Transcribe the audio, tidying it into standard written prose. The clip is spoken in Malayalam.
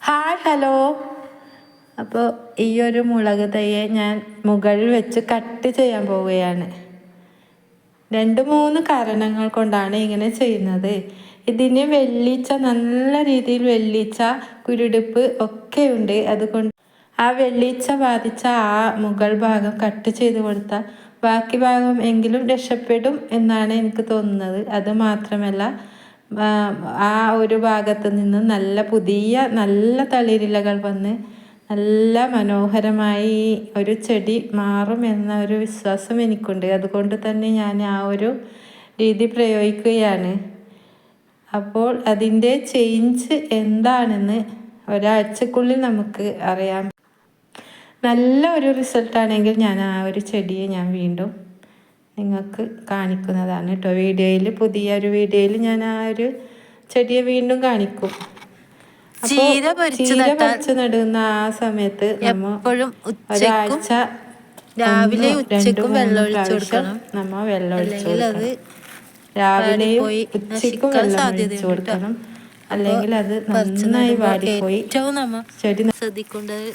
Hi hello. അപ്പോൾ ഈ ഒരു മുളക് തൈയെ ഞാൻ മുകളിൽ വെച്ച് കട്ട് ചെയ്യാൻ പോവുകയാണ്. 2-3 കാരണങ്ങൾ കൊണ്ടാണ് ഇങ്ങനെ ചെയ്യുന്നത്. ഇതിന് വെള്ളീച്ച, നല്ല രീതിയിൽ വെള്ളീച്ച, കുരുടിപ്പ് ഒക്കെ ഉണ്ട്. അതുകൊണ്ട് ആ വെള്ളീച്ച ബാധിച്ച ആ മുകൾ ഭാഗം കട്ട് ചെയ്ത് കൊടുത്താൽ ബാക്കി ഭാഗം എങ്കിലും രക്ഷപ്പെടും എന്നാണ് എനിക്ക് തോന്നുന്നത്. അതുമാത്രമല്ല, ആ ഒരു ഭാഗത്ത് നിന്ന് നല്ല തളിരിലകൾ വന്ന് നല്ല മനോഹരമായി ഒരു ചെടി മാറും എന്ന ഒരു വിശ്വാസം എനിക്കുണ്ട്. അതുകൊണ്ട് തന്നെ ഞാൻ ആ ഒരു രീതി പ്രയോഗിക്കുകയാണ്. അപ്പോൾ അതിൻ്റെ ചേഞ്ച് എന്താണെന്ന് ഒരാഴ്ചക്കുള്ളിൽ നമുക്ക് അറിയാം. നല്ല ഒരു റിസൾട്ടാണെങ്കിൽ ഞാൻ ആ ഒരു ചെടിയെ ഞാൻ വീണ്ടും നിങ്ങൾക്ക് കാണിക്കുന്നതാണ് കേട്ടോ. പുതിയൊരു വീഡിയോയിൽ ഞാൻ ആ ഒരു ചെടിയെ വീണ്ടും കാണിക്കും. ചീര പറിച്ച് നടുന്ന ആ സമയത്ത് ഒരാഴ്ച രാവിലെ ഉച്ചക്കും വെള്ളം ഒഴിച്ചു കൊടുക്കണം. നമ്മ വെള്ളം ഒഴിച്ചു കൊടുക്കണം. രാവിലെയും ഉച്ചക്കും വെള്ളം ഒഴിച്ചു കൊടുക്കണം. അല്ലെങ്കിൽ അത് നന്നായി വാടിപ്പോയി ചെടി ശ്രദ്ധിക്കേണ്ടത്